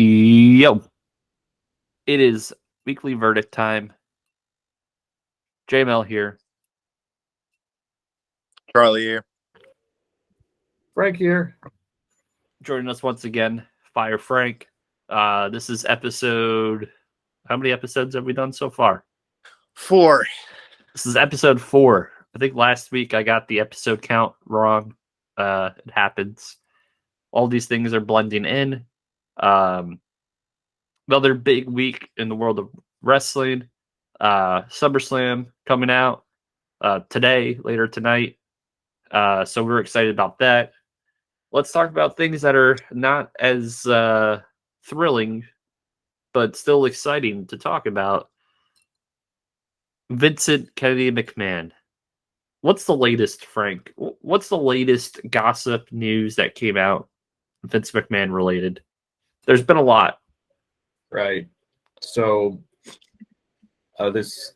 Yo, it is weekly verdict time. JML here. Charlie here. Frank here. Joining us once again, Fire Frank. This is episode. How many episodes have we done so far? 4. This is episode 4. I think last week I got the episode count wrong. It happens. All these things are blending in. Another big week in the world of wrestling. SummerSlam coming out today, later tonight. So we're excited about that. Let's talk about things that are not as thrilling, but still exciting to talk about. Vincent Kennedy McMahon. What's the latest, Frank? What's the latest gossip news that came out Vince McMahon related? There's been a lot. Right. So this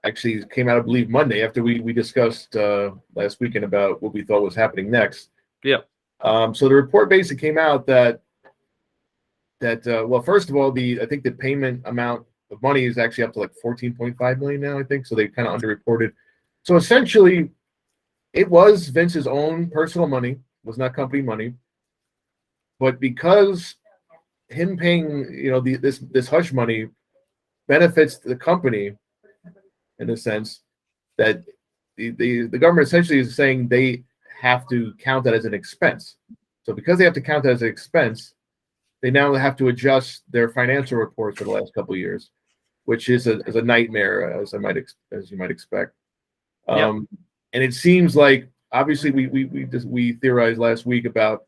actually came out, I believe, Monday after we discussed last weekend about what we thought was happening next. Yeah. So the report basically came out that well, first of all, I think the payment amount of money is actually up to like $14.5 million now, I think. So they kind of underreported. So essentially, it was Vince's own personal money, was not company money. But because him paying, this hush money benefits the company in a sense that the government essentially is saying they have to count that as an expense. So because they have to count that as an expense, they now have to adjust their financial reports for the last couple of years, which is a nightmare, as you might expect. Yep. And it seems like obviously we theorized last week about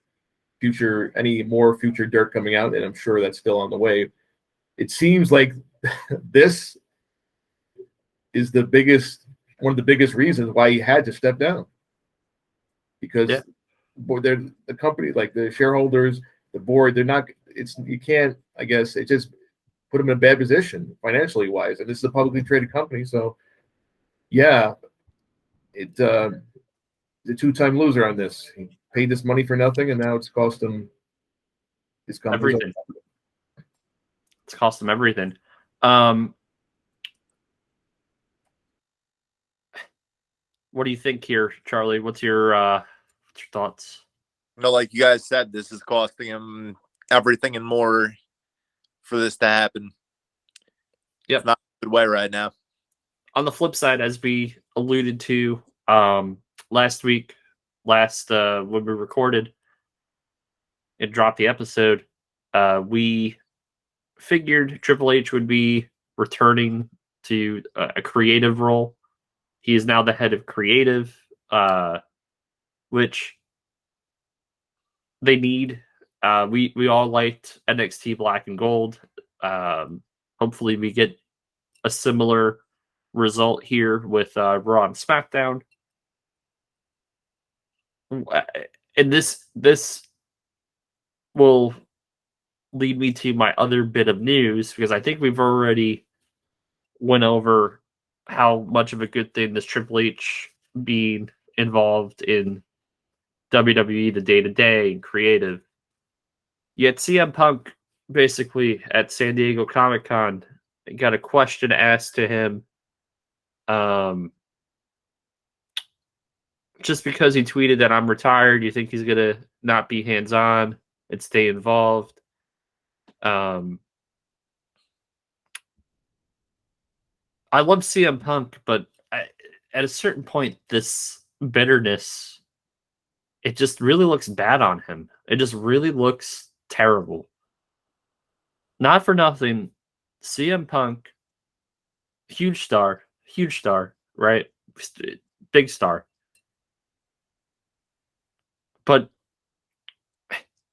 any more future dirt coming out, and I'm sure that's still on the way. It seems like this is one of the biggest reasons why he had to step down, because the company, like the shareholders, the board, you can't, I guess, it just put them in a bad position financially wise, and this is a publicly traded company, so yeah, the two-time loser on this. He paid this money for nothing, and now it's cost him his company everything. It's cost him everything. What do you think here, Charlie? What's your thoughts? Like you guys said, this is costing him everything and more for this to happen. Yep. It's not a good way right now. On the flip side, as we alluded to last week, when we recorded and dropped the episode, we figured Triple H would be returning to a creative role. He is now the head of creative, which they need. We all liked NXT Black and Gold. Hopefully we get a similar result here with Raw and SmackDown. And this will lead me to my other bit of news, because I think we've already went over how much of a good thing this Triple H being involved in WWE, the day-to-day and creative. Yet CM Punk, basically at San Diego Comic-Con, got a question asked to him. Just because he tweeted that I'm retired, you think he's going to not be hands-on and stay involved? I love CM Punk, but at a certain point, this bitterness, it just really looks bad on him. It just really looks terrible. Not for nothing, CM Punk, huge star, right? Big star. But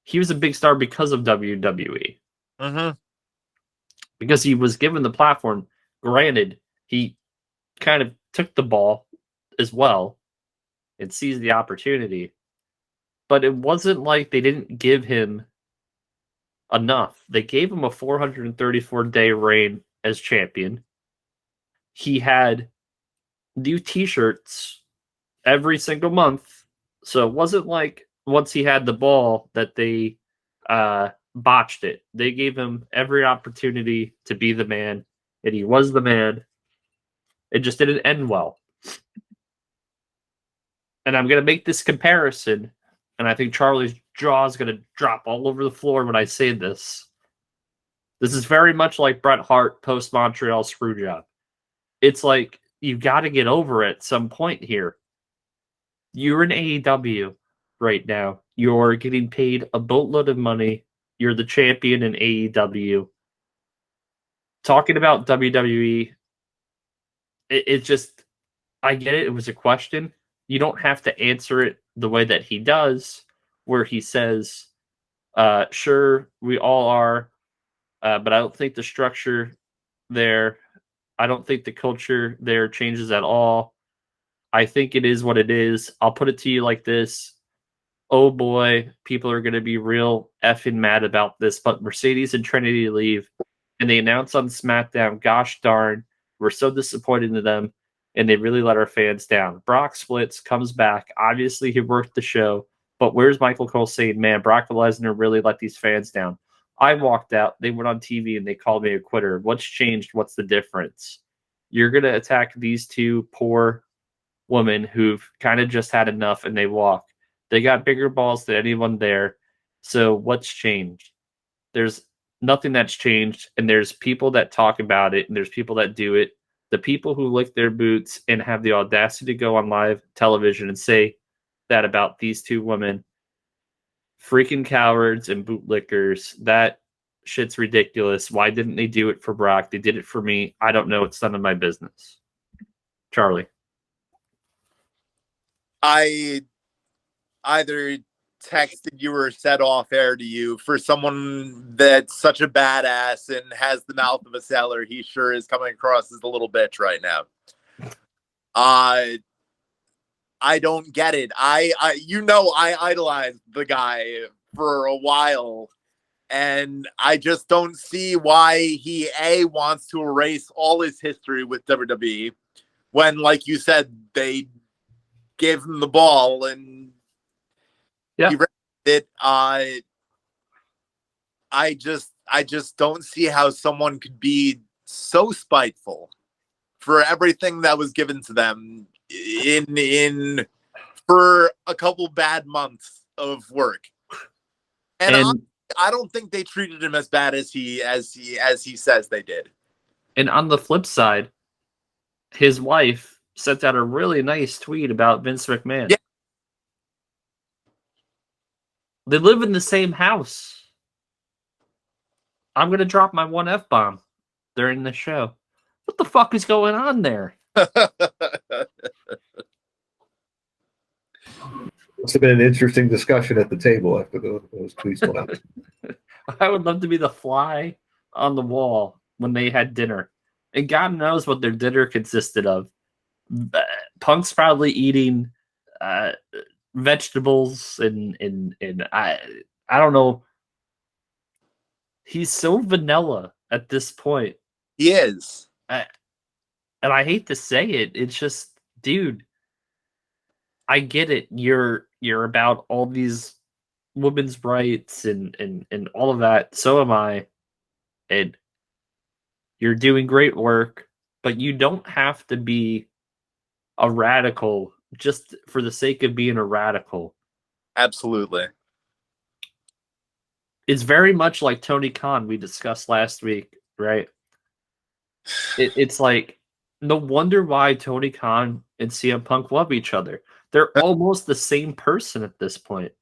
he was a big star because of WWE. Mm-hmm. Because he was given the platform. Granted, he kind of took the ball as well and seized the opportunity. But it wasn't like they didn't give him enough. They gave him a 434-day reign as champion. He had new t-shirts every single month. So it wasn't like once he had the ball that they botched it. They gave him every opportunity to be the man, and he was the man. It just didn't end well. And I'm going to make this comparison, and I think Charlie's jaw is going to drop all over the floor when I say this. This is very much like Bret Hart post Montreal Screwjob. It's like, you've got to get over it at some point here. You're in AEW right now. You're getting paid a boatload of money. You're the champion in AEW. Talking about WWE, it just, I get it. It was a question. You don't have to answer it the way that he does, where he says, sure, we all are, but I don't think the structure there, I don't think the culture there changes at all. I think it is what it is. I'll put it to you like this. Oh boy, people are going to be real effing mad about this, but Mercedes and Trinity leave, and they announce on SmackDown, gosh darn, we're so disappointed in them, and they really let our fans down. Brock splits, comes back. Obviously, he worked the show, but where's Michael Cole saying, man, Brock Lesnar really let these fans down? I walked out, they went on TV, and they called me a quitter. What's changed? What's the difference? You're going to attack these two poor women who've kind of just had enough, and they walk. They got bigger balls than anyone there. So what's changed? There's nothing that's changed, and there's people that talk about it, and there's people that do it. The people who lick their boots and have the audacity to go on live television and say that about these two women, freaking cowards and bootlickers, that shit's ridiculous. Why didn't they do it for Brock? They did it for me. I don't know. It's none of my business. Charlie. I either texted you or said off air to you, for someone that's such a badass and has the mouth of a sailor, he sure is coming across as a little bitch right now. I don't get it. I idolized the guy for a while, and I just don't see why he wants to erase all his history with WWE when, like you said, they gave him the ball and he ran it. I just don't see how someone could be so spiteful for everything that was given to them in for a couple bad months of work. And I don't think they treated him as bad as he says they did. And on the flip side, his wife sent out a really nice tweet about Vince McMahon. Yeah. They live in the same house. I'm going to drop my one F-bomb during the show. What the fuck is going on there? Must have been an interesting discussion at the table after those tweets went out. I would love to be the fly on the wall when they had dinner. And God knows what their dinner consisted of. Punk's probably eating vegetables and I don't know. He's so vanilla at this point. He is. And I hate to say it. It's just, dude, I get it. You're about all these women's rights and all of that. So am I. And you're doing great work, but you don't have to be a radical just for the sake of being a radical. Absolutely. It's very much like Tony Khan we discussed last week, right? It's like, no wonder why Tony Khan and CM Punk love each other. They're almost the same person at this point.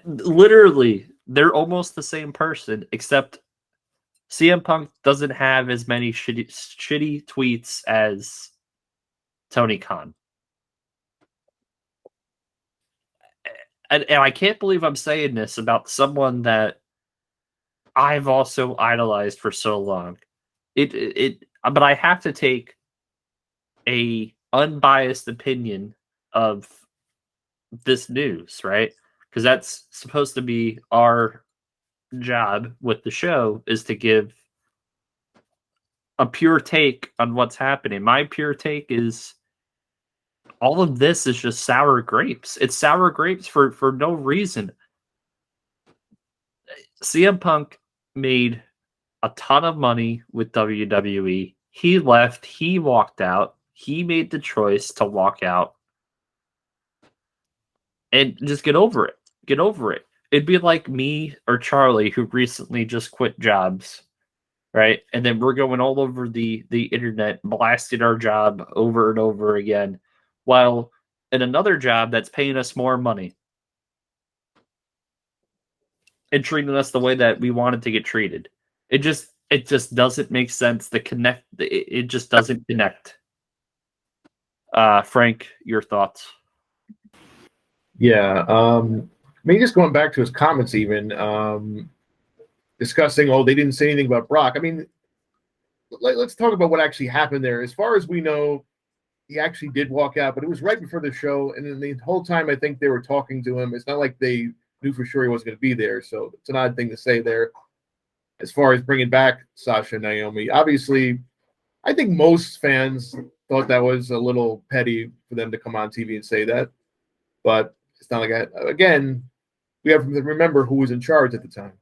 Literally, they're almost the same person, except CM Punk doesn't have as many shitty tweets as Tony Khan. And I can't believe I'm saying this about someone that I've also idolized for so long. But I have to take a unbiased opinion of this news, right? Because that's supposed to be our job with the show, is to give a pure take on what's happening. My pure take is all of this is just sour grapes. It's sour grapes for no reason. CM Punk made a ton of money with WWE. He left. He walked out. He made the choice to walk out and just get over it. Get over it. It'd be like me or Charlie, who recently just quit jobs, right? And then we're going all over the internet, blasting our job over and over again, while in another job that's paying us more money and treating us the way that we wanted to get treated. It just doesn't make sense. It just doesn't connect. Frank, your thoughts? Yeah. I mean, just going back to his comments, even discussing, oh, they didn't say anything about Brock. I mean, let's talk about what actually happened there. As far as we know, he actually did walk out, but it was right before the show. And then the whole time, I think they were talking to him. It's not like they knew for sure he wasn't going to be there. So it's an odd thing to say there. As far as bringing back Sasha and Naomi, obviously, I think most fans thought that was a little petty for them to come on TV and say that. But it's not like that. Again, we have to remember who was in charge at the time.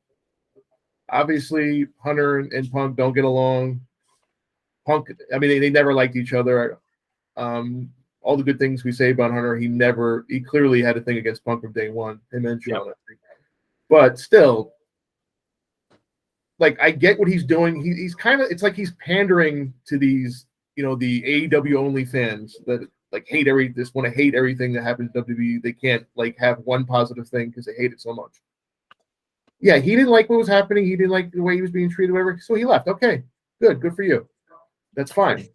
Obviously, Hunter and Punk don't get along. Punk, I mean, they never liked each other. All the good things we say about Hunter, he clearly had a thing against Punk from day one, him and Sean. Yep. But still, like, I get what he's doing. He's kind of, it's like he's pandering to these, the AEW only fans that like just want to hate everything that happens to WWE. They can't like have one positive thing because they hate it so much. Yeah, he didn't like what was happening. He didn't like the way he was being treated, whatever. So he left. Okay, good for you. That's fine.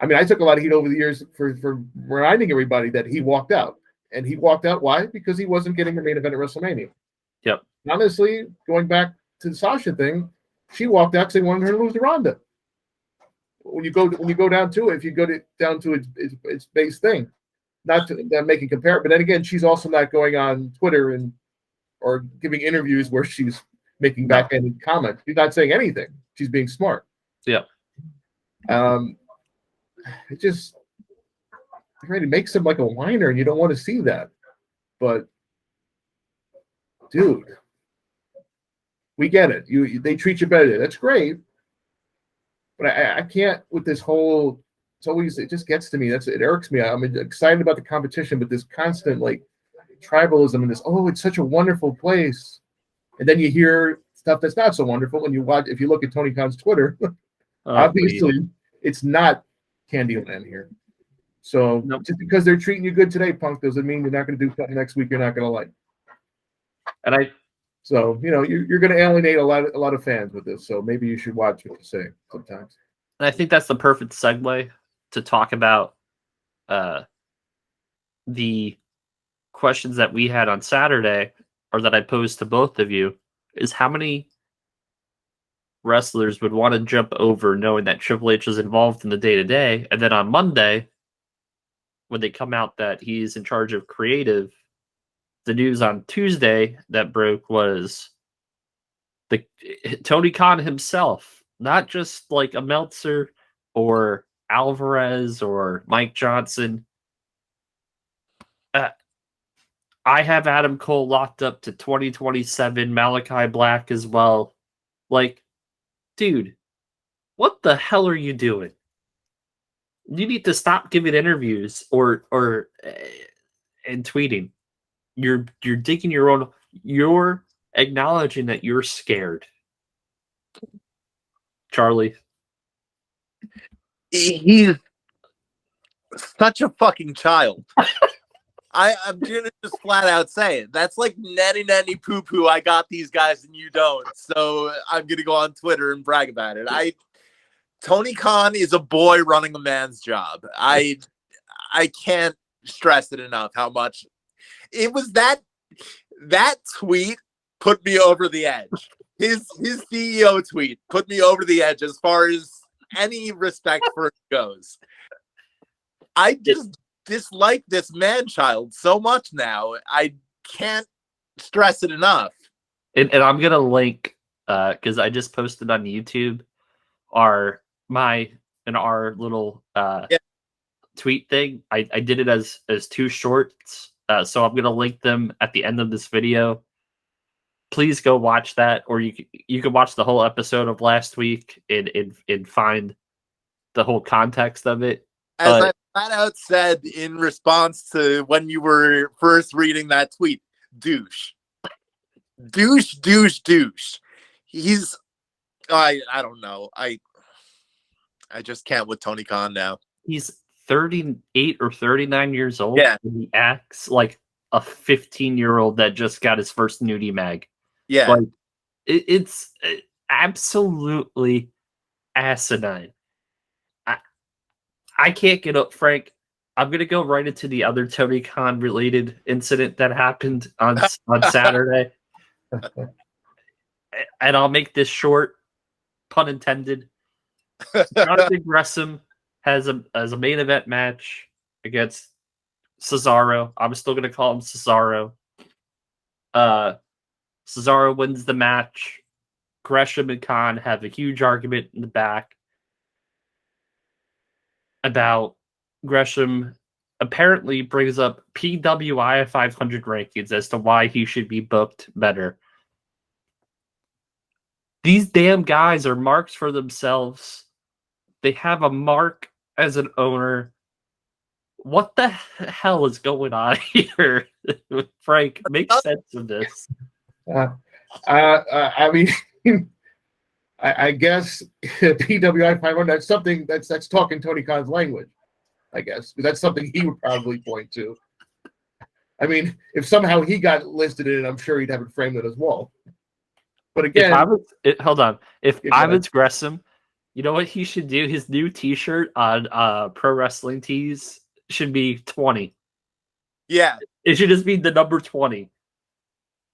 I mean, I took a lot of heat over the years for reminding everybody that he walked out. And he walked out, why? Because he wasn't getting the main event at WrestleMania. Yep. Honestly, going back to the Sasha thing, she walked out because they wanted her to lose to Ronda. When you go down to it, if you go down to its base thing, not making compare, but then again, she's also not going on Twitter or giving interviews where she's making backhanded comments. She's not saying anything. She's being smart. Yeah. It just really makes him like a whiner, and you don't want to see that. But dude, we get it. They treat you better. That's great. But I can't with this whole. It just gets to me. It irks me. I'm excited about the competition, but this constant like tribalism and this. Oh, it's such a wonderful place, and then you hear stuff that's not so wonderful when you watch. If you look at Tony Khan's Twitter, obviously it's not Candyland here. So just because they're treating you good today, Punk, doesn't mean you're not going to do something next week you're not going to like. And So you're going to alienate a lot of fans with this. So maybe you should watch what you say sometimes. And I think that's the perfect segue to talk about the questions that we had on Saturday, or that I posed to both of you, is how many wrestlers would want to jump over knowing that Triple H is involved in the day-to-day, and then on Monday, when they come out that he's in charge of creative, the news on Tuesday that broke was Tony Khan himself, not just like a Meltzer or Alvarez or Mike Johnson. I have Adam Cole locked up to 2027, Malachi Black as well. Like, dude, what the hell are you doing? You need to stop giving interviews or and tweeting. You're digging your own. You're acknowledging that you're scared. Charlie, he's such a fucking child. I'm gonna just flat out say it. That's like nanny poo poo. I got these guys and you don't. So I'm gonna go on Twitter and brag about it. Tony Khan is a boy running a man's job. I can't stress it enough how much it was that tweet put me over the edge. His CEO tweet put me over the edge as far as any respect for it goes. I just dislike this man child so much now. I can't stress it enough. And I'm gonna link because I just posted on YouTube our little tweet thing. I did it as two shorts, so I'm gonna link them at the end of this video. please go watch that, or you can watch the whole episode of last week and find the whole context of it. As I flat out said in response to when you were first reading that tweet, douche. He's I don't know. I just can't with Tony Khan now. He's 38 or 39 years old. Yeah. And he acts like a 15-year-old that just got his first nudie mag. Yeah. Like it's absolutely asinine. I can't get up, Frank. I'm gonna go right into the other Tony Khan related incident that happened on Saturday, and I'll make this short, pun intended. Jonathan Gresham has a main event match against Cesaro. I'm still gonna call him Cesaro. Cesaro wins the match. Gresham and Khan have a huge argument in the back about Gresham apparently brings up PWI 500 rankings as to why he should be booked better. These damn guys are marks for themselves. They have a mark as an owner. What the hell is going on here? Frank, make sense of this. I mean, I guess PWI 500, that's something that's talking Tony Khan's language, I guess. That's something he would probably point to. I mean, if somehow he got listed in it, I'm sure he'd have it framed on his wall. But again, hold on. If I was Gresham, you know what he should do? His new T-shirt on Pro Wrestling Tees should be 20. Yeah, it should just be the number 20,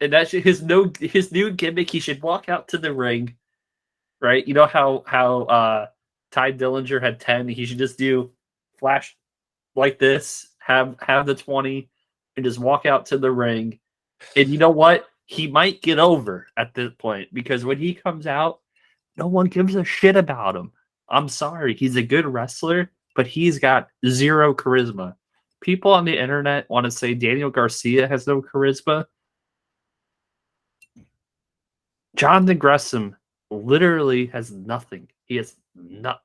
and that should, his new gimmick. He should walk out to the ring, right? You know how Ty Dillinger had 10. He should just do flash like this, have the 20, and just walk out to the ring. And you know what? He might get over at this point because when he comes out, no one gives a shit about him. I'm sorry. He's a good wrestler, but he's got zero charisma. People on the internet want to say Daniel Garcia has no charisma. Jonathan Gresham literally has nothing. He has not.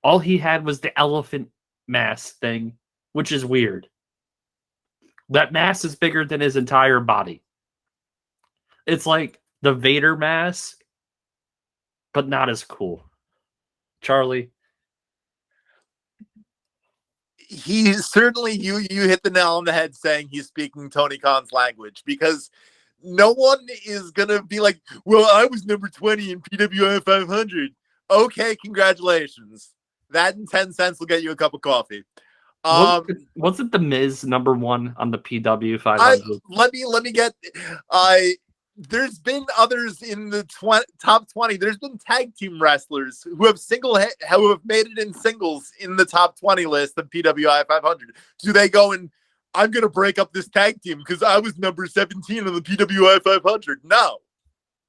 All he had was the elephant mask thing, which is weird. That mask is bigger than his entire body. It's like the Vader mask, but not as cool. Charlie? He's certainly, you hit the nail on the head saying he's speaking Tony Khan's language, because no one is going to be like, well, I was number 20 in PWI 500. Okay, congratulations. That and 10 cents will get you a cup of coffee. Wasn't the Miz number 1 on the PW 500? Let me get. There's been others in the top 20. There's been tag team wrestlers who have made it in singles in the top 20 list of PWI 500. Do they go and I'm going to break up this tag team because I was number 17 on the PWI 500? No.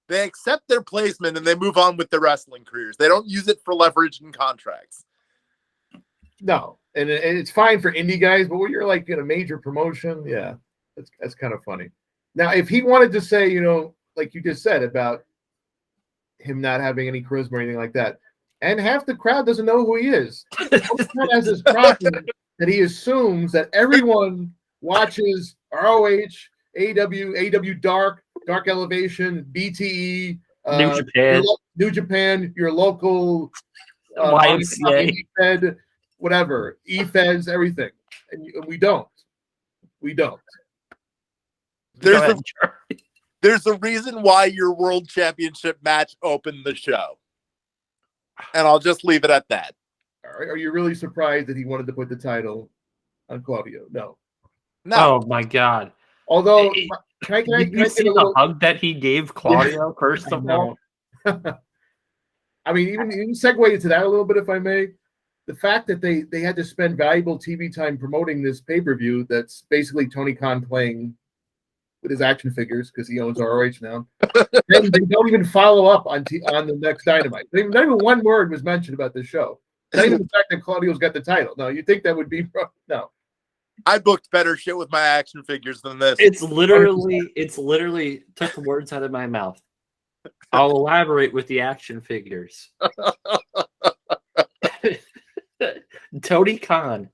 They accept their placement and they move on with their wrestling careers. They don't use it for leverage in contracts. No, and it's fine for indie guys, but when you're like in a major promotion, yeah, that's kind of funny. Now, if he wanted to say, you know, like you just said about him not having any charisma or anything like that, and half the crowd doesn't know who he is, has this problem that he assumes that everyone watches ROH, AW Dark Elevation, BTE, New Japan, your local YMCA, EFED, whatever, EFEDs, everything, and we don't. There's a reason why your world championship match opened the show. And I'll just leave it at that. Are you really surprised that he wanted to put the title on Claudio? No. Oh my God. Although, can I see the hug that he gave Claudio, first of all? I mean, even segue into that a little bit, if I may. The fact that they had to spend valuable TV time promoting this pay-per-view that's basically Tony Khan playing with his action figures because he owns ROH now. They don't even follow up on the next Dynamite. Not even one word was mentioned about this show. Not even the fact that Claudio's got the title. No, you think that would be no. I booked better shit with my action figures than this. It's literally took the words out of my mouth. I'll elaborate with the action figures. Tony Khan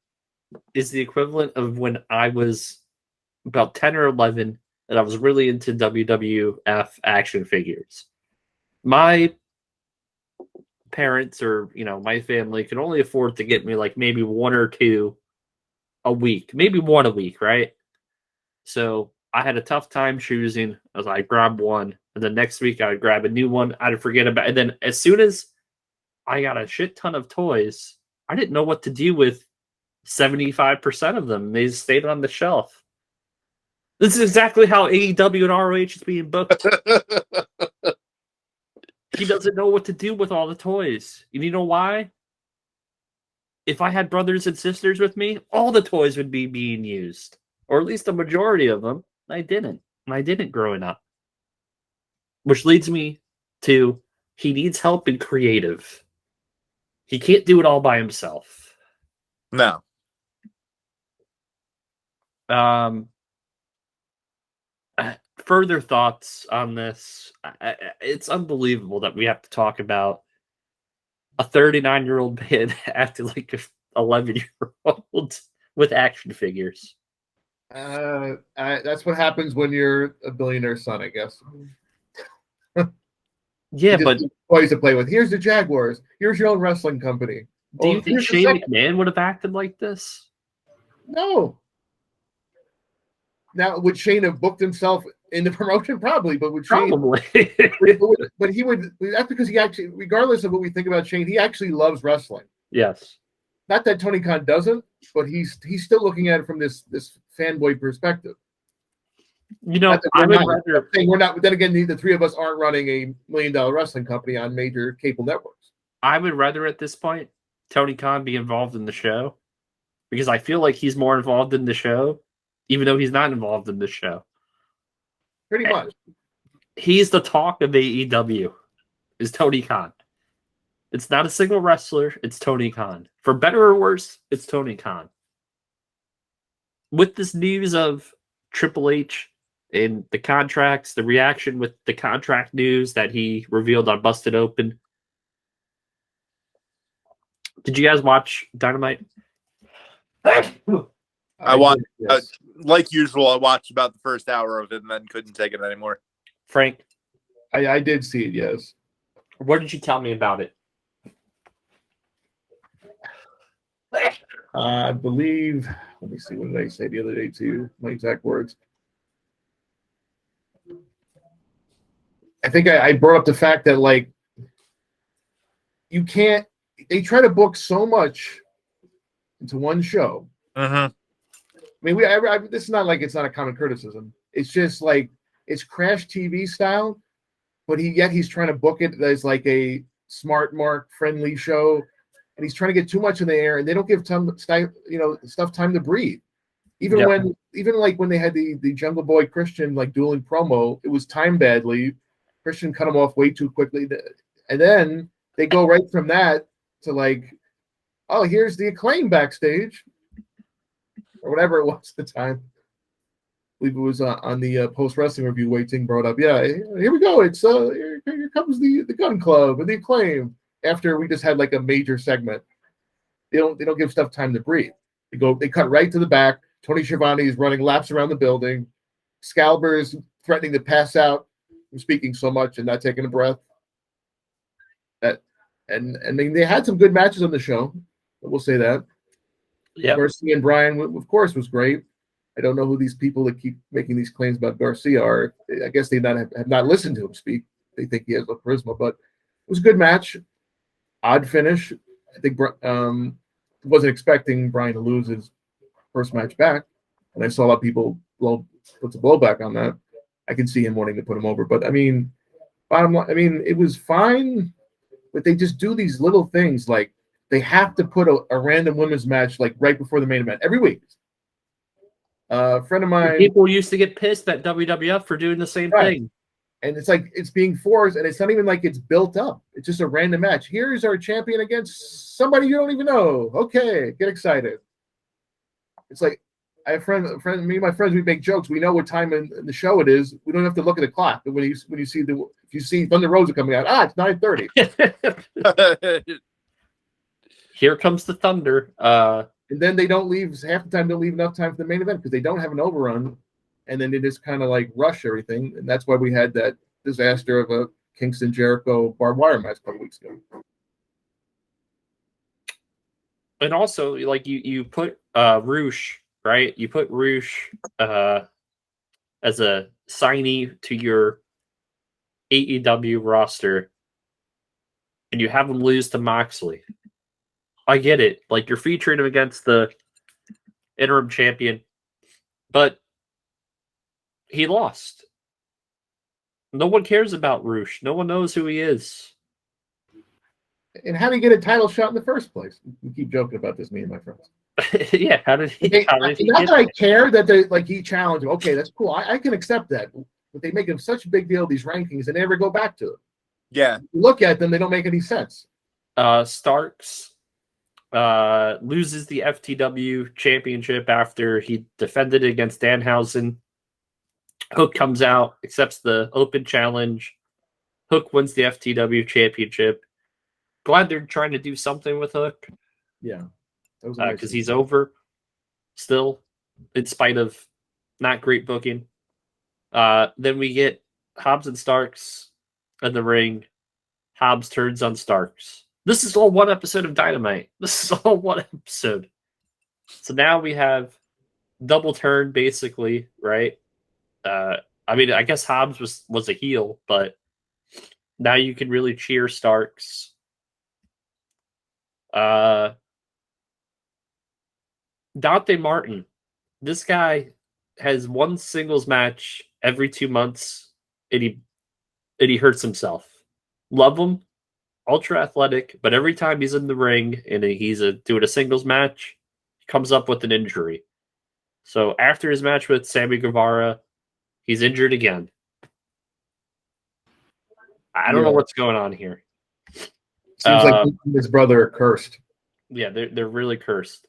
is the equivalent of when I was about 10 or 11 and I was really into WWF action figures. My parents or, my family could only afford to get me like maybe one or two a week, maybe one a week, right? So I had a tough time choosing. I grabbed one, and the next week I would grab a new one. I'd forget about it. And then as soon as I got a shit ton of toys, I didn't know what to do with 75% of them. They stayed on the shelf. This is exactly how AEW and ROH is being booked. He doesn't know what to do with all the toys. And you know why? If I had brothers and sisters with me, all the toys would be being used. Or at least a majority of them. I didn't. And I didn't growing up. Which leads me to he needs help in creative. He can't do it all by himself. No. Further thoughts on this. It's unbelievable that we have to talk about a 39-year-old man acting like an 11-year-old with action figures. That's what happens when you're a billionaire son, I guess. Yeah, but toys to play with. Here's the Jaguars. Here's your own wrestling company. Do you think Shane McMahon would have acted like this? No. Now, would Shane have booked himself in the promotion? Probably, but would Shane? Probably. but he would. That's because he actually, regardless of what we think about Shane, he actually loves wrestling. Yes. Not that Tony Khan doesn't, but he's still looking at it from this fanboy perspective. I would rather. We're not. But then again, the three of us aren't running a $1 million wrestling company on major cable networks. I would rather at this point Tony Khan be involved in the show because I feel like he's more involved in the show, even though he's not involved in the show. Pretty much. He's the talk of AEW. Is Tony Khan. It's not a single wrestler. It's Tony Khan. For better or worse, it's Tony Khan. With this news of Triple H and the contracts, the reaction with the contract news that he revealed on Busted Open. Did you guys watch Dynamite? I watched, yes. Like usual, I watched about the first hour of it and then couldn't take it anymore. Frank? I did see it, yes. What did you tell me about it? I believe, let me see, what did I say the other day to you? My exact words. I think I brought up the fact that, like, you can't, they try to book so much into one show. Uh-huh. I mean, this is not like it's not a common criticism. It's just like, it's Crash TV style, but he's trying to book it as like a smart mark friendly show. And he's trying to get too much in the air, and they don't give stuff time to breathe. Even when they had the Jungle Boy Christian like dueling promo, it was timed badly. Christian cut him off way too quickly, and then they go right from that to like, oh, here's the Acclaim backstage, or whatever it was at the time. I believe it was on the post wrestling review. Wei Ting brought up, yeah, here we go. It's here comes the Gun Club and the Acclaim. After we just had like a major segment, they don't give stuff time to breathe. They cut right to the back. Tony Schiavone is running laps around the building. Excalibur is threatening to pass out from speaking so much and not taking a breath. And they had some good matches on the show. We'll say that. Yeah, Garcia and Bryan, of course, was great. I don't know who these people that keep making these claims about Garcia are. I guess they have not listened to him speak. They think he has no charisma, but it was a good match. Odd finish. I think wasn't expecting Bryan to lose his first match back, and I saw a lot of people put the blowback on that. I can see him wanting to put him over, but I mean, bottom line, I mean, it was fine, but they just do these little things like they have to put a random women's match like right before the main event every week. A friend of mine. People used to get pissed at WWF for doing the same thing. And it's like it's being forced, and it's not even like it's built up. It's just a random match. Here's our champion against somebody you don't even know. Okay, get excited. It's like I have me and my friends, we make jokes. We know what time in the show it is. We don't have to look at the clock. But if you see Thunder Rosa coming out, it's 9:30. Here comes the Thunder. And then they don't leave half the time. They'll leave enough time for the main event because they don't have an overrun, and then they just kind of like rush everything. And that's why we had that disaster of a Kingston Jericho barbed wire match a couple weeks ago. And also, like you put Roosh, right? You put Roosh as a signee to your AEW roster, and you have him lose to Moxley. I get it. Like, you're featuring him against the interim champion, but he lost. No one cares about Roosh. No one knows who he is. And how did he get a title shot in the first place? We keep joking about this, me and my friends. Yeah, how did he not get that I care that they he challenged him. Okay, that's cool. I can accept that. But they make him such a big deal of these rankings and they never go back to it. Yeah. You look at them, they don't make any sense. Starks loses the FTW championship after he defended it against Danhausen. Hook comes out, accepts the open challenge. Hook wins the FTW championship. Glad they're trying to do something with Hook. Yeah. Because he's over still, in spite of not great booking. Then we get Hobbs and Starks in the ring. Hobbs turns on Starks. This is all one episode of Dynamite. This is all one episode. So now we have double turn, basically, right? I mean, I guess Hobbs was a heel, but now you can really cheer Starks. Dante Martin. This guy has one singles match every 2 months, and he hurts himself. Love him. Ultra athletic, but every time he's in the ring and he's doing a singles match, he comes up with an injury. So after his match with Sammy Guevara, he's injured again. I don't know what's going on here. Seems like his brother are cursed. Yeah, they're really cursed.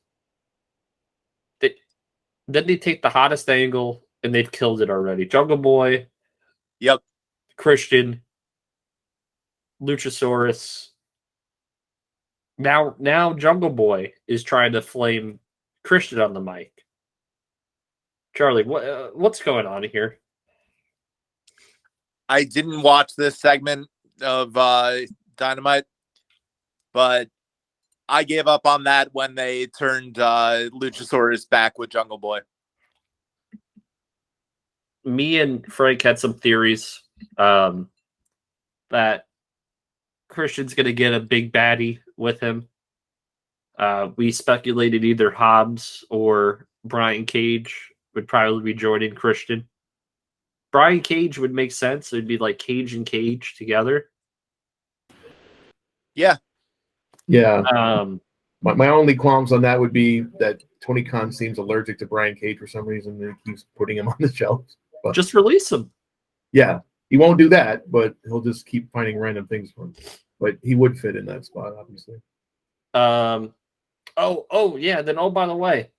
Then they take the hottest angle and they've killed it already. Jungle Boy. Yep. Christian. Luchasaurus. Now Jungle Boy is trying to flame Christian on the mic. Charlie, what's going on here? I didn't watch this segment of Dynamite, but I gave up on that when they turned Luchasaurus back with Jungle Boy. Me and Frank had some theories that Christian's going to get a big baddie with him. We speculated either Hobbs or Brian Cage would probably be joining Christian. Brian Cage would make sense. It'd be like Cage and Cage together. Yeah. Yeah. My only qualms on that would be that Tony Khan seems allergic to Brian Cage for some reason. And he keeps putting him on the shelves. But just release him. Yeah. He won't do that, but he'll just keep finding random things for him. But he would fit in that spot, obviously. Oh yeah. Then by the way,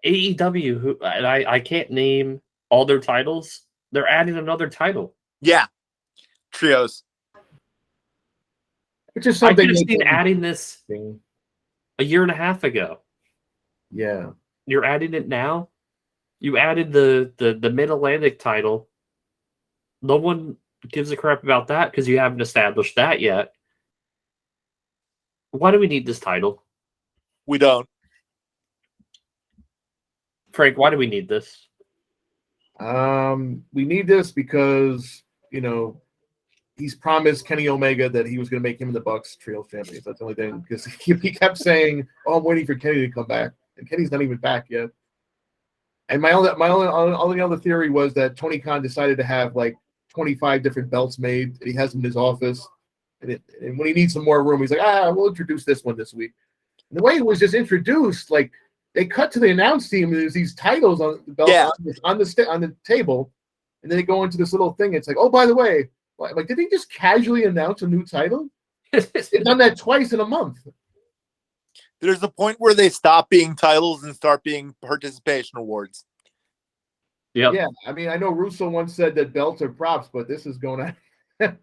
AEW, who and I can't name all their titles. They're adding another title. Yeah, trios. Which is I something could have seen adding this a year and a half ago. Yeah, you're adding it now. You added the Mid Atlantic title. No one gives a crap about that because you haven't established that yet. Why do we need this title? We don't. Frank, why do we need this? We need this because, he's promised Kenny Omega that he was going to make him and the Bucks Trios champions. That's the only thing. Because he kept saying, "Oh, I'm waiting for Kenny to come back," and Kenny's not even back yet. And my only other theory was that Tony Khan decided to have like 25 different belts made that he has in his office, and when he needs some more room, he's like, we'll introduce this one this week. And the way it was just introduced, like they cut to the announce team, and there's these titles on the belt on the table, and then they go into this little thing. It's like, oh, by the way, like did they just casually announce a new title? They've done that twice in a month. There's a point where they stop being titles and start being participation awards. Yep. Yeah, I mean, I know Russo once said that belts are props, but this is going on.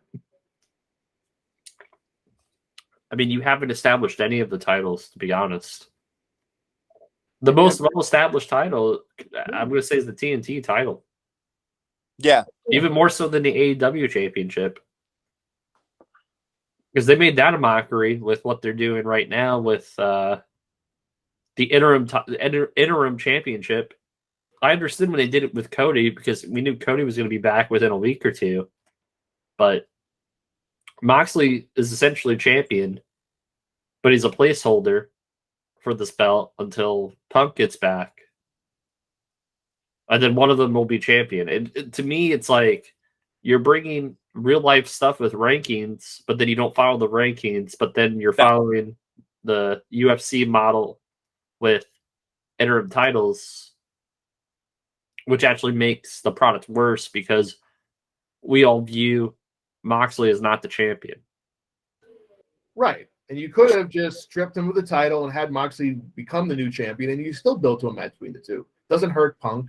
I mean, you haven't established any of the titles, to be honest. The most well-established title, I'm going to say, is the TNT title. Yeah. Even more so than the AEW championship. Because they made that a mockery with what they're doing right now with the interim championship. I understood when they did it with Cody because we knew Cody was going to be back within a week or two. But Moxley is essentially champion, but he's a placeholder for this belt until Punk gets back. And then one of them will be champion. And to me, it's like you're bringing real life stuff with rankings, but then you don't follow the rankings, but then you're following the UFC model with interim titles, which actually makes the product worse because we all view Moxley as not the champion. Right. And you could have just stripped him of the title and had Moxley become the new champion, and you still built to a match between the two. Doesn't hurt Punk.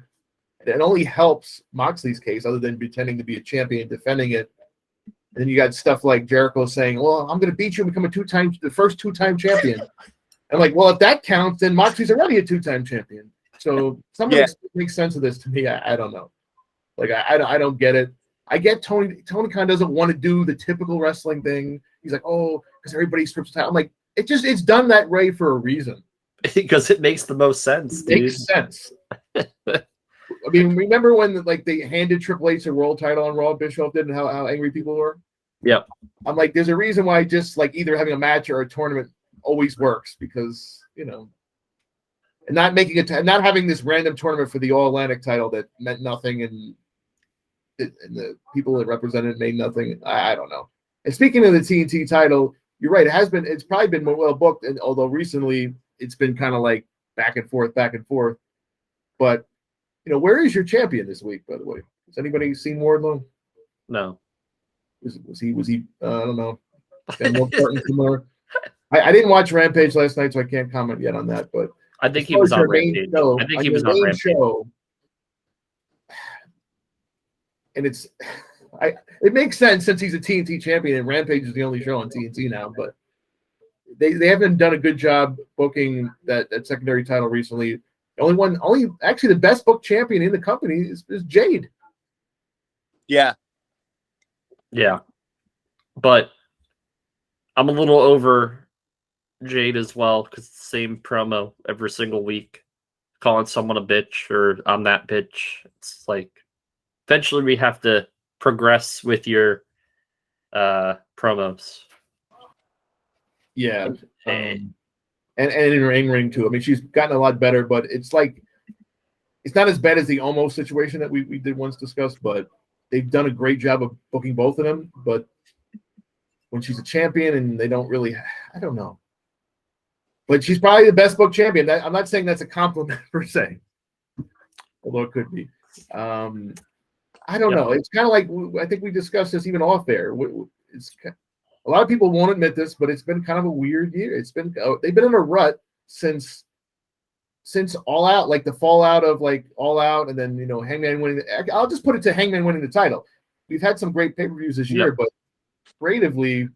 It only helps Moxley's case, other than pretending to be a champion, defending it. And then you got stuff like Jericho saying, well, I'm going to beat you and become the first two-time champion. I'm like, well, if that counts, then Moxley's already a two-time champion. So somebody makes sense of this to me. I don't know. Like, I don't get it. I get Tony Khan doesn't want to do the typical wrestling thing. He's like, oh, because everybody strips title. I'm like, it's done that way for a reason. Because it makes the most sense, dude. It makes sense. I mean, remember when they handed Triple H a world title on Raw, Bischoff did, and how angry people were? Yep. I'm like, there's a reason why just either having a match or a tournament always works, because and not making not having this random tournament for the All Atlantic title that meant nothing and the people that represented made nothing. I don't know. And speaking of the TNT title, you're right. It's probably been more well booked, and although recently it's been kind of like back and forth. But where is your champion this week? By the way, has anybody seen Wardlow? No. Was he? I don't know. I didn't watch Rampage last night, so I can't comment yet on that. But I think he was on Rampage. I think he was on Rampage. Show, and it makes sense since he's a TNT champion and Rampage is the only show on TNT now. But they haven't done a good job booking that secondary title recently. Actually the best booked champion in the company is Jade. Yeah. Yeah. But I'm a little over Jade as well, because it's the same promo every single week, calling someone a bitch or I'm that bitch. It's like eventually we have to progress with your promos. Yeah. And in ring too. I mean, she's gotten a lot better, but it's not as bad as the almost situation that we did once discuss, but they've done a great job of booking both of them. But when she's a champion and they don't really, I don't know. But she's probably the best booked champion. I'm not saying that's a compliment per se, although it could be. I don't know. It's kind of like, I think we discussed this even off air. A lot of people won't admit this, but it's been kind of a weird year. They've been in a rut since All Out, like the fallout of All Out, and then Hangman winning. I'll just put it to Hangman winning the title. We've had some great pay-per-views this year, but creatively,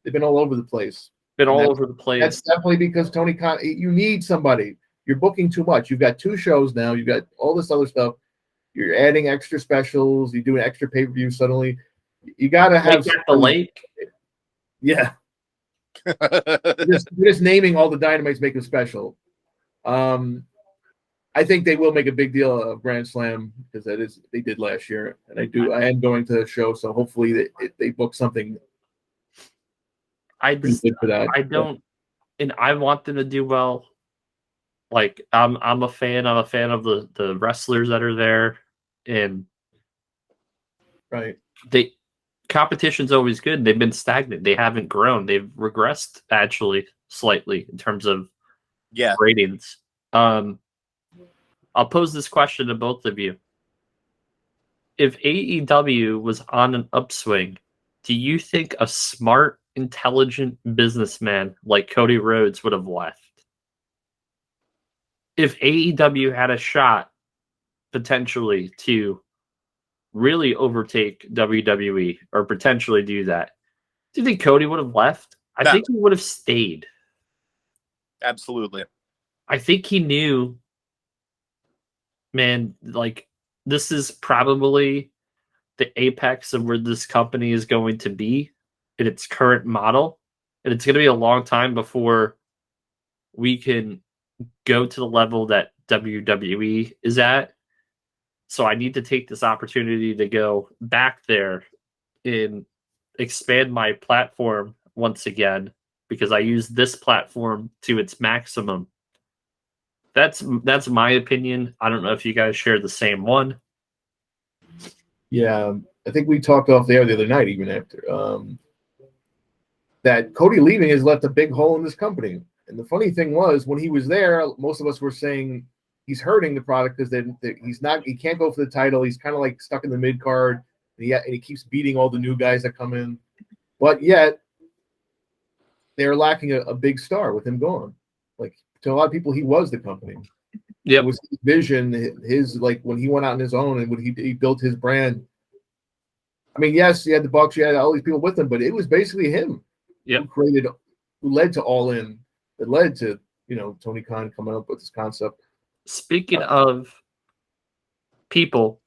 they've been all over the place. Over the place. That's definitely because Tony Khan. You need somebody. You're booking too much. You've got 2 shows now. You've got all this other stuff. You're adding extra specials. You're doing extra pay-per-views suddenly. You got to have the lake. Yeah. just naming all the Dynamites make them special. I think they will make a big deal of Grand Slam, because they did last year, and I am going to the show, so hopefully they book something. And I want them to do well. Like I'm a fan of the wrestlers that are there, and right. Competition's always good. They've been stagnant. They haven't grown. They've regressed actually slightly in terms of ratings. I'll pose this question to both of you. If AEW was on an upswing, do you think a smart, intelligent businessman like Cody Rhodes would have left? if AEW had a shot potentially to really overtake WWE or potentially do that, do you think Cody would have left? I No. think he would have stayed. Absolutely. I think he knew, man, like this is probably the apex of where this company is going to be in its current model. And it's going to be a long time before we can go to the level that WWE is at. So I need to take this opportunity to go back there and expand my platform once again because I use this platform to its maximum. That's my opinion. I don't know if you guys share the same one. Yeah, I think we talked off the air the other night, even after that Cody leaving has left a big hole in this company. And the funny thing was, when he was there, most of us were saying he's hurting the product because he can't go for the title. He's kind of like stuck in the mid card, and he keeps beating all the new guys that come in. But yet, they're lacking a big star with him gone. Like to a lot of people, he was the company. Yeah, it was his vision, his like when he went out on his own and when he built his brand. I mean, yes, he had the Bucks, you had all these people with him, but it was basically him who led to All In, that led to Tony Khan coming up with this concept. Speaking of people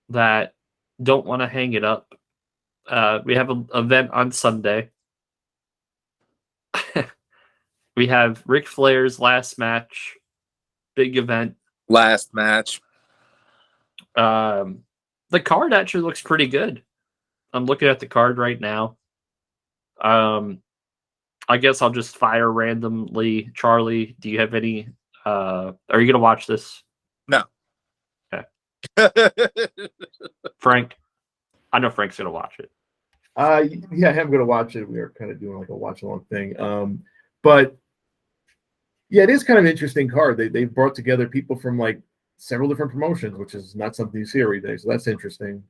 that don't want to hang it up, we have an event on Sunday. We have Ric Flair's last match, big event. Last match. The card actually looks pretty good. I'm looking at the card right now. I guess I'll just fire randomly. Charlie, do you have any? Are you gonna watch this? No. Okay. Frank, I know Frank's gonna watch it. Yeah, I'm gonna watch it. We are kind of doing like a watch along thing. But yeah, it is kind of an interesting card. They've brought together people from like several different promotions, which is not something you see every day. So that's interesting.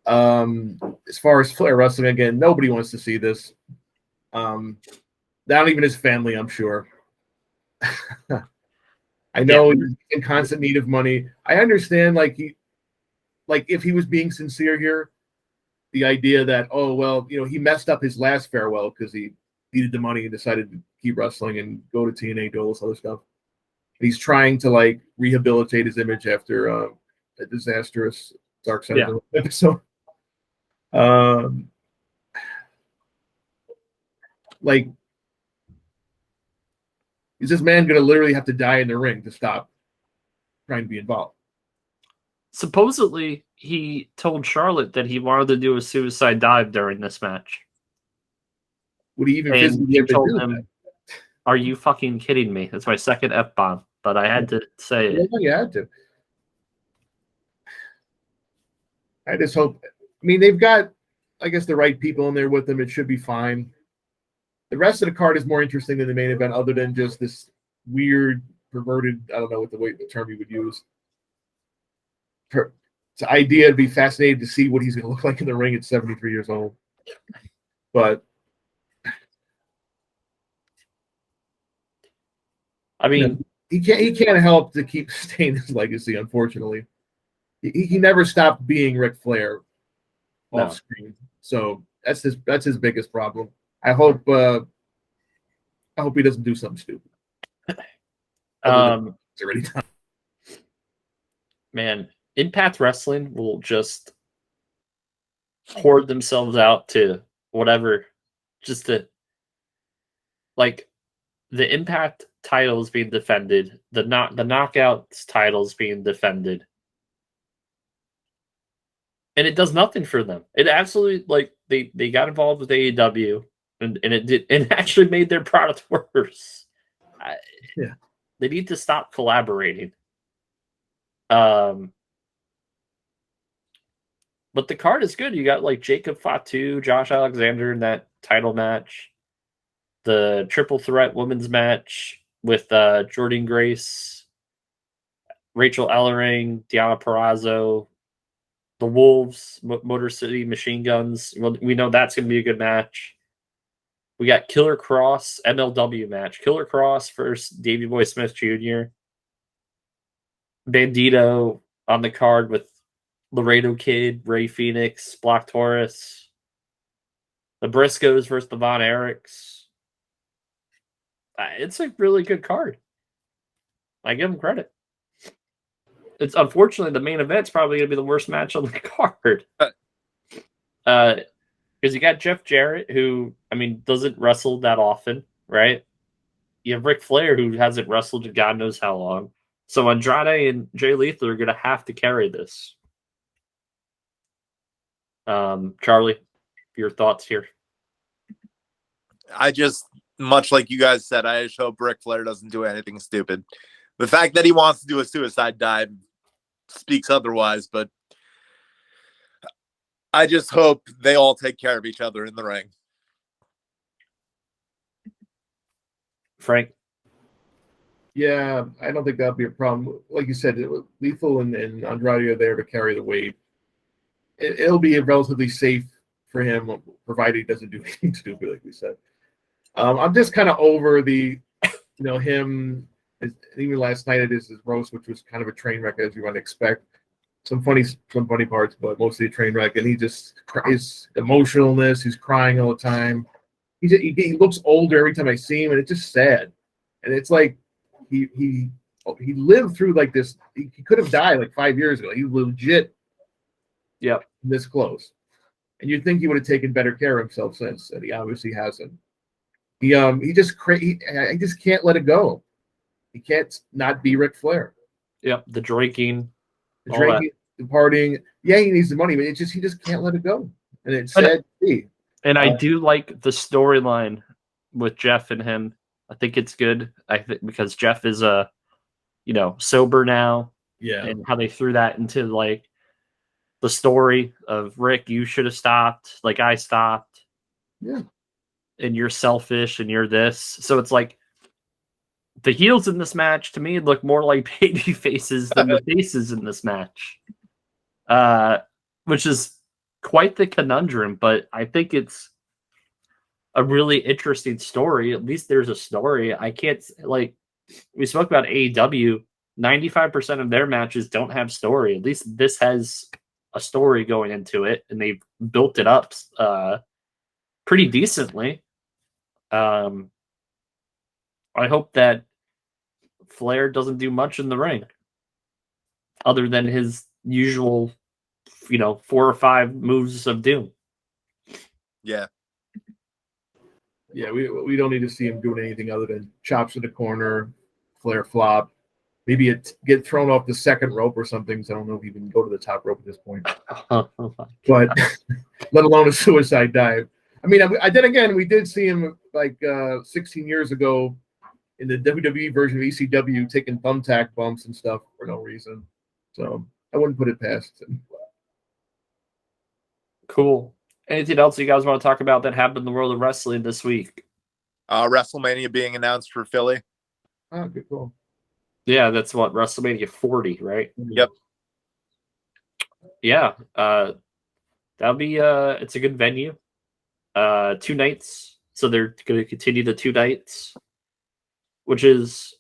As far as Flair wrestling, again, nobody wants to see this. Not even his family, I'm sure. I know he's in constant need of money. I understand, if he was being sincere here, the idea that, he messed up his last farewell because he needed the money and decided to keep wrestling and go to TNA, do all this other stuff. And he's trying to rehabilitate his image after a disastrous Dark Side of the episode. Is this man going to literally have to die in the ring to stop trying to be involved? Supposedly, he told Charlotte that he wanted to do a suicide dive during this match. Would he even physically have to do that? Are you fucking kidding me? That's my second F-bomb, but I had to say it. You had to. I just hope. I mean, they've got, I guess, the right people in there with them. It should be fine. The rest of the card is more interesting than the main event, other than just this weird, perverted, I don't know what the term you would use. It's an idea. It'd be fascinating to see what he's going to look like in the ring at 73 years old. But I mean, he can't help to keep staying his legacy. Unfortunately, he never stopped being Ric Flair off screen. So that's his biggest problem. I hope he doesn't do something stupid. It's already done. Man, Impact Wrestling will just hoard themselves out to whatever, just to the Impact title is being defended, the Knockouts title is being defended, and it does nothing for them. It absolutely they got involved with AEW, and it actually made their product worse. They need to stop collaborating. But the card is good. You got Jacob Fatu, Josh Alexander in that title match, the triple threat women's match with Jordynne Grace, Rachel Ellering, Deonna Purrazzo, the Wolves, Motor City Machine Guns. Well, we know that's going to be a good match. We got Killer Cross MLW match. Killer Cross versus Davey Boy Smith Jr. Bandito on the card with Laredo Kid, Ray Phoenix, Black Taurus. The Briscoes versus the Von Erichs. It's a really good card. I give them credit. It's unfortunately the main event's probably going to be the worst match on the card. Because you got Jeff Jarrett, who, I mean, doesn't wrestle that often, right? You have Ric Flair, who hasn't wrestled in God knows how long. So Andrade and Jay Lethal are going to have to carry this. Charlie, your thoughts here? I just, much like you guys said, I just hope Ric Flair doesn't do anything stupid. The fact that he wants to do a suicide dive speaks otherwise, but I just hope they all take care of each other in the ring. Frank? Yeah, I don't think that'll be a problem. Like you said, Lethal and Andrade are there to carry the weight. It'll be relatively safe for him, provided he doesn't do anything stupid, like we said. I'm just kind of over him. Even last night at his roast, which was kind of a train wreck, as you might expect. Some funny parts, but mostly a train wreck. And he just, his emotionalness, he's crying all the time. He looks older every time I see him, and it's just sad. And it's like he lived through like this. He could have died like 5 years ago. He legit, this close. And you'd think he would have taken better care of himself since, and he obviously hasn't. He just can't let it go. He can't not be Ric Flair. Yep, the drinking, the partying. Yeah, he needs the money, but he just can't let it go, and it's sad to see. And I do like the storyline with Jeff and him. I think it's good. I think because Jeff is sober now. Yeah, and how they threw that into like the story of Rick. You should have stopped, like I stopped. Yeah, and you're selfish, and you're this. So it's like the heels in this match to me look more like baby faces than the faces in this match, which is quite the conundrum. But I think it's a really interesting story. At least there's a story. I can't, like, we spoke about AEW. 95% of their matches don't have story. At least this has a story going into it, and they've built it up pretty decently. I hope that Flair doesn't do much in the ring other than his usual, 4 or 5 moves of doom. Yeah. Yeah, we don't need to see him doing anything other than chops in the corner, Flair flop, maybe get thrown off the second rope or something. So I don't know if he can go to the top rope at this point. But let alone a suicide dive. I mean, then again, we did see him like 16 years ago in the WWE version of ECW taking thumbtack bumps and stuff for no reason. So I wouldn't put it past him. Cool. Anything else you guys want to talk about that happened in the world of wrestling this week? WrestleMania being announced for Philly. Oh, good call. Yeah, that's what, WrestleMania 40, right? Yep. Yeah. That'll be it's a good venue. 2 nights. So they're going to continue the 2 nights, which is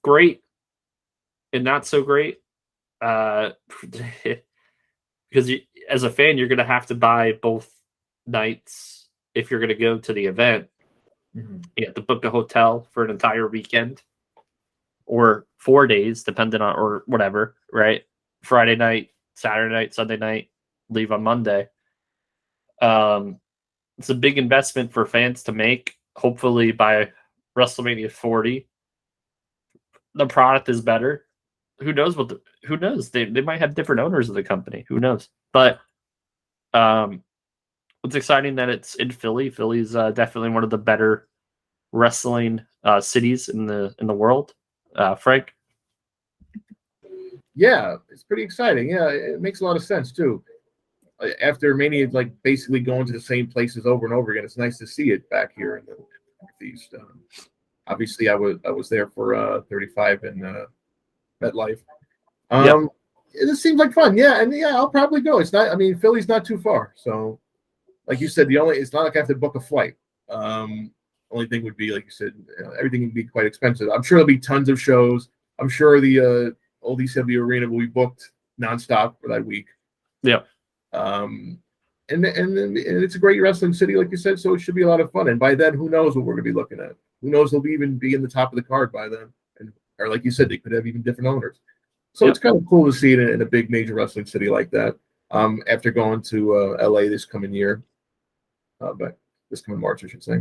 great and not so great. Because as a fan, you're going to have to buy both nights if you're going to go to the event. Mm-hmm. You have to book a hotel for an entire weekend or 4 days, depending on, or whatever, right? Friday night, Saturday night, Sunday night, leave on Monday. It's a big investment for fans to make. Hopefully by WrestleMania 40, the product is better. Who knows who knows? They might have different owners of the company. Who knows? But it's exciting that it's in Philly. Philly's definitely one of the better wrestling cities in the world. Frank? Yeah, it's pretty exciting. Yeah, it makes a lot of sense too. After Mania, like basically going to the same places over and over again, it's nice to see it back here in the Northeast. Obviously, I was there for 35 in MetLife. It seems like fun. Yeah, and yeah, I'll probably go. It's not. I mean, Philly's not too far, so like you said, it's not like I have to book a flight. Only thing would be, like you said, everything would be quite expensive. I'm sure there'll be tons of shows. I'm sure the old ECW arena will be booked nonstop for that week. Yeah. And it's a great wrestling city, like you said, so it should be a lot of fun. And by then, who knows what we're going to be looking at? Who knows? They'll even be in the top of the card by then. Or like you said, they could have even different owners. So It's kind of cool to see it in a big major wrestling city like that. After going to LA this coming year, but this coming March, I should say.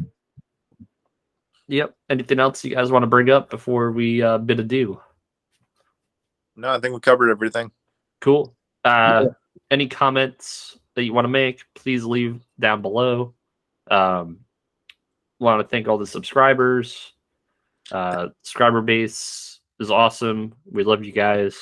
Yep. Anything else you guys want to bring up before we bid adieu? No, I think we covered everything. Cool. Any comments that you want to make, please leave down below. Want to thank all the subscribers. Subscriber base is awesome. We love you guys.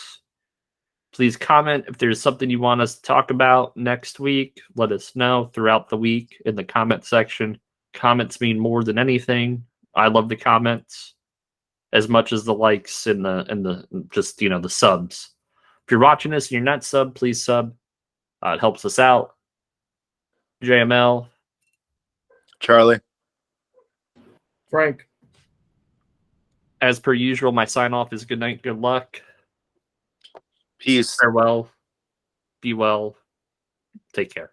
Please comment if there's something you want us to talk about next week. Let us know throughout the week in the comment section. Comments mean more than anything. I love the comments as much as the likes and the just, you know, the subs. If you're watching this and you're not sub, please sub. It helps us out. JML. Charlie. Frank. As per usual, my sign off is good night, good luck. Peace. Farewell. Be well. Take care.